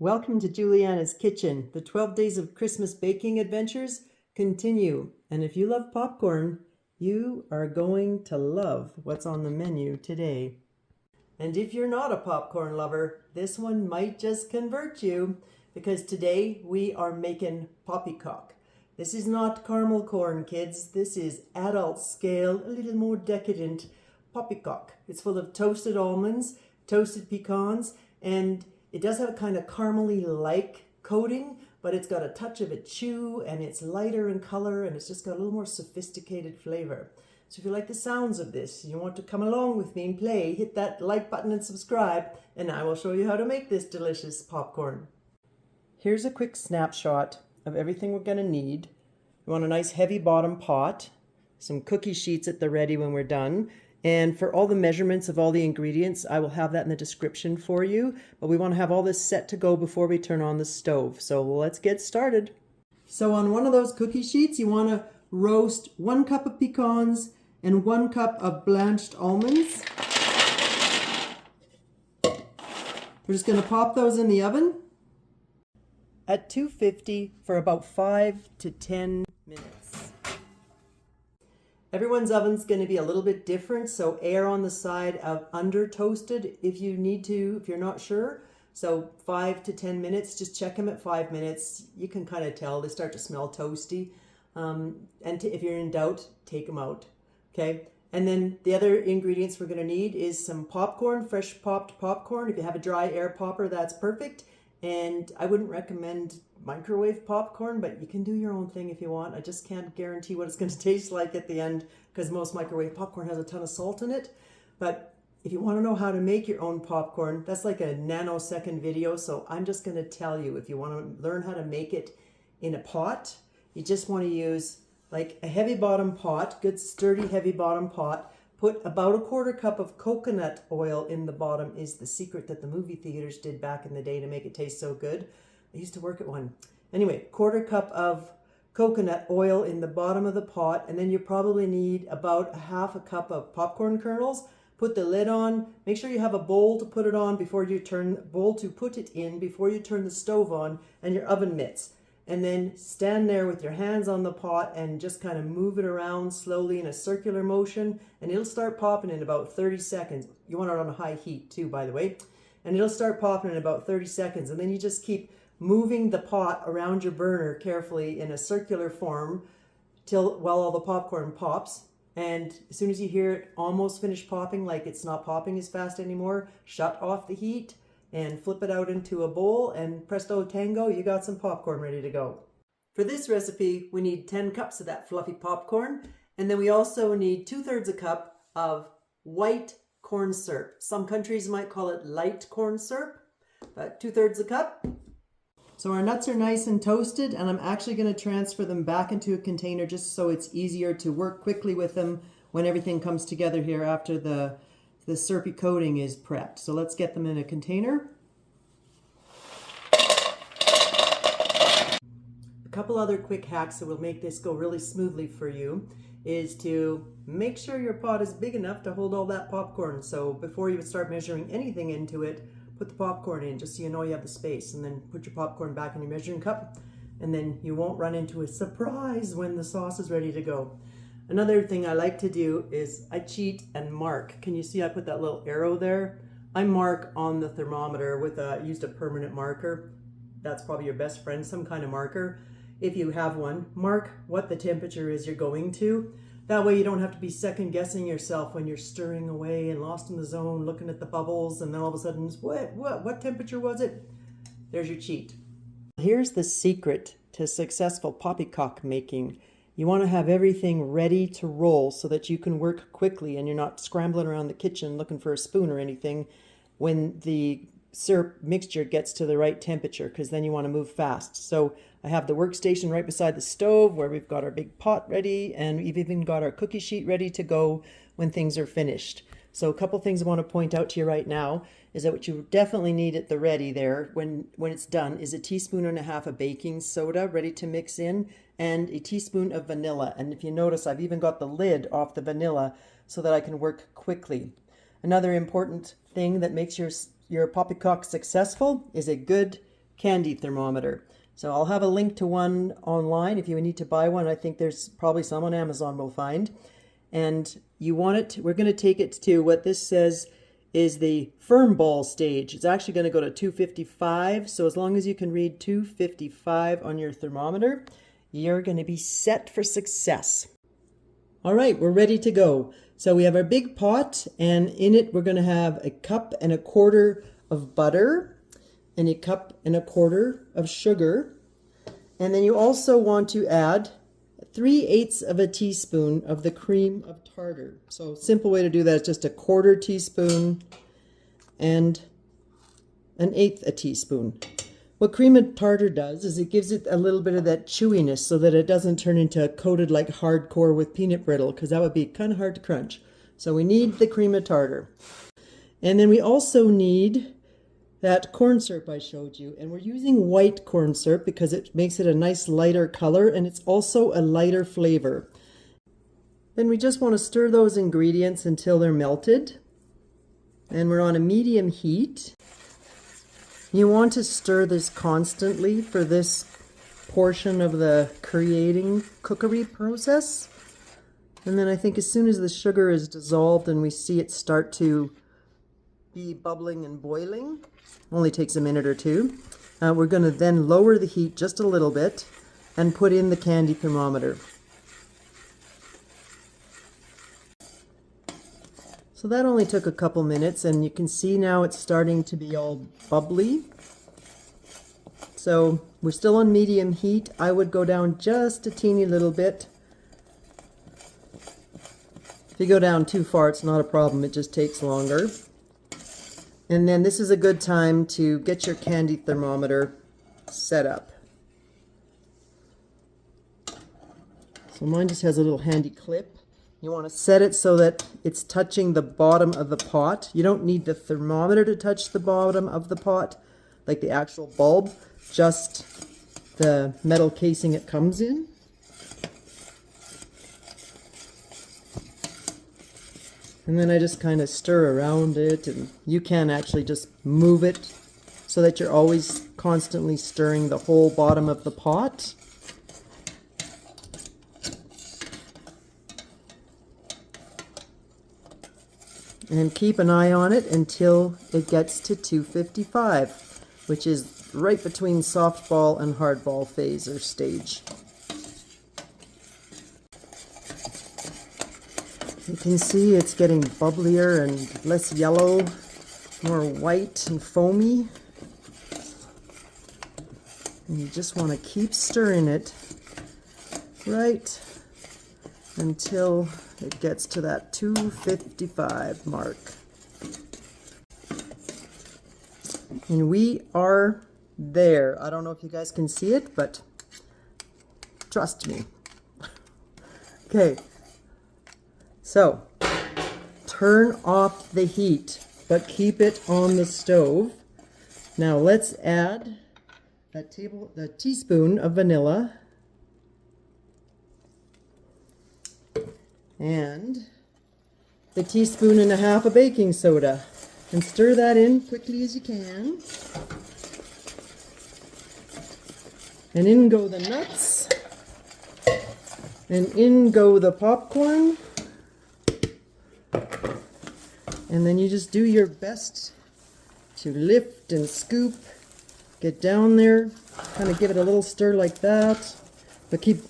Welcome to Juliana's Kitchen. The 12 days of Christmas baking adventures continue. And if you love popcorn, you are going to love what's on the menu today. And if you're not a popcorn lover, this one might just convert you, because today we are making poppycock. This is not caramel corn, kids. This is adult scale, a little more decadent poppycock. It's full of toasted almonds, toasted pecans, and it does have a kind of caramely-like coating, but it's got a touch of a chew, and it's lighter in color, and it's just got a little more sophisticated flavor. So if you like the sounds of this, you want to come along with me and play, hit that like button and subscribe, and I will show you how to make this delicious popcorn. Here's a quick snapshot of everything we're going to need. You want a nice heavy bottom pot, some cookie sheets at the ready when we're done, and for all the measurements of all the ingredients, I will have that in the description for you, but we want to have all this set to go before we turn on the stove. So let's get started. So on one of those cookie sheets, you want to roast 1 cup of pecans and 1 cup of blanched almonds. We're just going to pop those in the oven at 250 for about 5 to 10 minutes. Everyone's oven's going to be a little bit different, so err on the side of under toasted if you need to, if you're not sure. So 5 to 10 minutes, just check them at 5 minutes. You can kind of tell they start to smell toasty. If you're in doubt, take them out. Okay, and then the other ingredients we're going to need is some popcorn, fresh popped popcorn. If you have a dry air popper, that's perfect. And I wouldn't recommend microwave popcorn, but you can do your own thing if you want. I just can't guarantee what it's going to taste like at the end, because most microwave popcorn has a ton of salt in it. But if you want to know how to make your own popcorn, that's like a nanosecond video. So I'm just going to tell you, if you want to learn how to make it in a pot, you just want to use like a heavy bottom pot, good sturdy heavy bottom pot. Put about a 1/4 cup of coconut oil in the bottom is the secret that the movie theaters did back in the day to make it taste so good. I used to work at one. Anyway, 1/4 cup of coconut oil in the bottom of the pot, and then you probably need about 1/2 cup of popcorn kernels. Put the lid on. Make sure you have a bowl to put it on before you turn before you turn the stove on, and your oven mitts. And then stand there with your hands on the pot and just kind of move it around slowly in a circular motion, and it'll start popping in about 30 seconds. You want it on high heat too, by the way. And it'll start popping in about 30 seconds. And then you just keep moving the pot around your burner carefully in a circular form while all the popcorn pops. And as soon as you hear it almost finish popping, like it's not popping as fast anymore, shut off the heat and flip it out into a bowl, and presto tango, you got some popcorn ready to go. For this recipe, we need 10 cups of that fluffy popcorn, and then we also need 2/3 a cup of white corn syrup. Some countries might call it light corn syrup, but 2/3 a cup. So our nuts are nice and toasted, and I'm actually going to transfer them back into a container just so it's easier to work quickly with them when everything comes together here after the syrupy coating is prepped. So let's get them in a container. A couple other quick hacks that will make this go really smoothly for you is to make sure your pot is big enough to hold all that popcorn. So before you start measuring anything into it, put the popcorn in just so you know you have the space, and then put your popcorn back in your measuring cup, and then you won't run into a surprise when the sauce is ready to go. Another thing I like to do is I cheat and mark. Can you see I put that little arrow there? I mark on the thermometer with used a permanent marker. That's probably your best friend, some kind of marker. If you have one, mark what the temperature is you're going to. That way you don't have to be second guessing yourself when you're stirring away and lost in the zone, looking at the bubbles, and then all of a sudden, what temperature was it? There's your cheat. Here's the secret to successful poppycock making. You want to have everything ready to roll so that you can work quickly and you're not scrambling around the kitchen looking for a spoon or anything when the syrup mixture gets to the right temperature, because then you want to move fast. So I have the workstation right beside the stove where we've got our big pot ready, and we've even got our cookie sheet ready to go when things are finished. So a couple things I want to point out to you right now is that what you definitely need at the ready there when it's done is 1.5 teaspoons of baking soda ready to mix in, and a teaspoon of vanilla. And if you notice, I've even got the lid off the vanilla so that I can work quickly. Another important thing that makes your poppycock successful is a good candy thermometer. So I'll have a link to one online if you need to buy one. I think there's probably some on Amazon we'll find. And you want it, we're going to take it to what this says is the firm ball stage. It's actually going to go to 255. So as long as you can read 255 on your thermometer, you're going to be set for success. All right, we're ready to go. So we have our big pot, and in it we're going to have 1.25 cups of butter and 1.25 cups of sugar. And then you also want to add 3/8 of a teaspoon of the cream of tartar. So simple way to do that is just 1/4 teaspoon and 1/8 a teaspoon. What cream of tartar does is it gives it a little bit of that chewiness so that it doesn't turn into coated like hardcore with peanut brittle, because that would be kind of hard to crunch. So we need the cream of tartar. And then we also need that corn syrup I showed you. And we're using white corn syrup because it makes it a nice lighter color, and it's also a lighter flavor. Then we just want to stir those ingredients until they're melted. And we're on a medium heat. You want to stir this constantly for this portion of the creating cookery process. And then I think as soon as the sugar is dissolved and we see it start to be bubbling and boiling, only takes a minute or two, we're going to then lower the heat just a little bit and put in the candy thermometer. So that only took a couple minutes, and you can see now it's starting to be all bubbly. So we're still on medium heat. I would go down just a teeny little bit. If you go down too far, it's not a problem. It just takes longer. And then this is a good time to get your candy thermometer set up. So mine just has a little handy clip. You want to set it so that it's touching the bottom of the pot. You don't need the thermometer to touch the bottom of the pot, like the actual bulb, just the metal casing it comes in. And then I just kind of stir around it, and you can actually just move it so that you're always constantly stirring the whole bottom of the pot. And keep an eye on it until it gets to 255, which is right between softball and hardball phase or stage. You can see it's getting bubblier and less yellow, more white and foamy. And you just want to keep stirring it right until it gets to that 255 mark. And we are there. I don't know if you guys can see it, but trust me. Okay, so turn off the heat, but keep it on the stove. Now let's add the teaspoon of vanilla and the 1.5 teaspoons of baking soda, and stir that in quickly as you can. And in go the nuts, and in go the popcorn, and then you just do your best to lift and scoop, get down there, kind of give it a little stir like that, but keep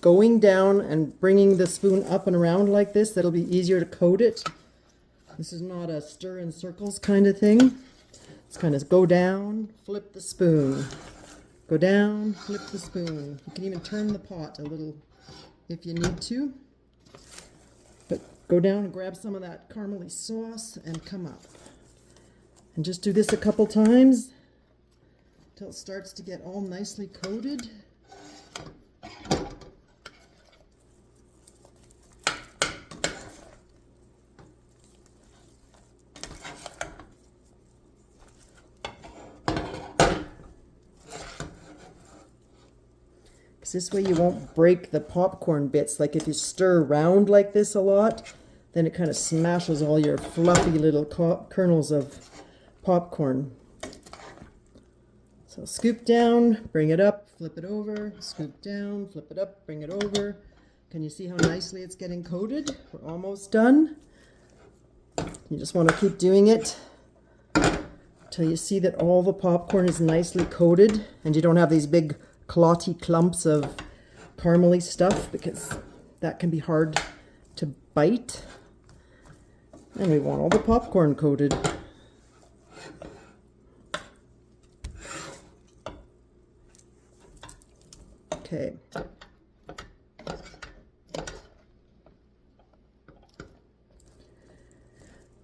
going down and bringing the spoon up and around like this. That'll be easier to coat it. This is not a stir in circles kind of thing. It's kind of go down, flip the spoon. Go down, flip the spoon. You can even turn the pot a little if you need to. But go down and grab some of that caramely sauce and come up. And just do this a couple times until it starts to get all nicely coated. This way you won't break the popcorn bits. Like if you stir around like this a lot, then it kind of smashes all your fluffy little kernels of popcorn. So scoop down, bring it up, flip it over, scoop down, flip it up, bring it over. Can you see how nicely it's getting coated? We're almost done. You just want to keep doing it till you see that all the popcorn is nicely coated and you don't have these big clotty clumps of caramely stuff, because that can be hard to bite. And we want all the popcorn coated. Okay. I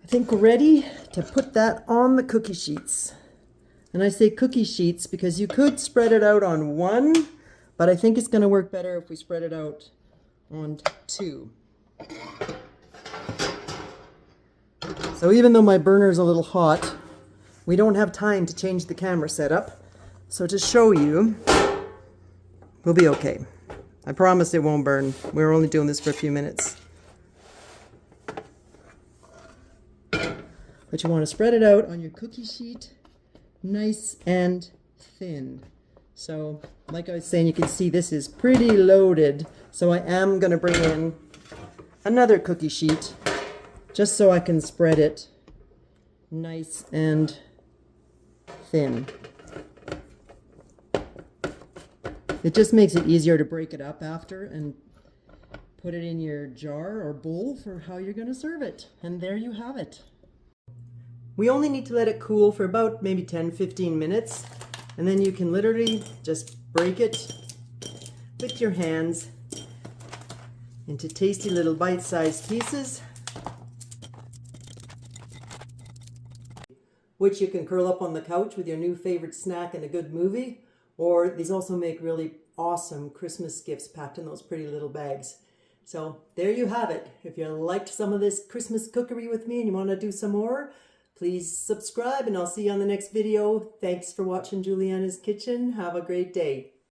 think we're ready to put that on the cookie sheets. And I say cookie sheets because you could spread it out on one, but I think it's going to work better if we spread it out on two. So even though my burner is a little hot, we don't have time to change the camera setup. So to show you, we'll be okay. I promise it won't burn. We're only doing this for a few minutes. But you want to spread it out on your cookie sheet, nice and thin. So like I was saying, you can see this is pretty loaded. So I am going to bring in another cookie sheet just so I can spread it nice and thin. It just makes it easier to break it up after and put it in your jar or bowl for how you're going to serve it. And there you have it. We only need to let it cool for about maybe 10-15 minutes, and then you can literally just break it with your hands into tasty little bite-sized pieces, which you can curl up on the couch with your new favorite snack and a good movie. Or these also make really awesome Christmas gifts packed in those pretty little bags. So there you have it. If you liked some of this Christmas cookery with me and you want to do some more, please subscribe and I'll see you on the next video. Thanks for watching Juliana's Kitchen. Have a great day.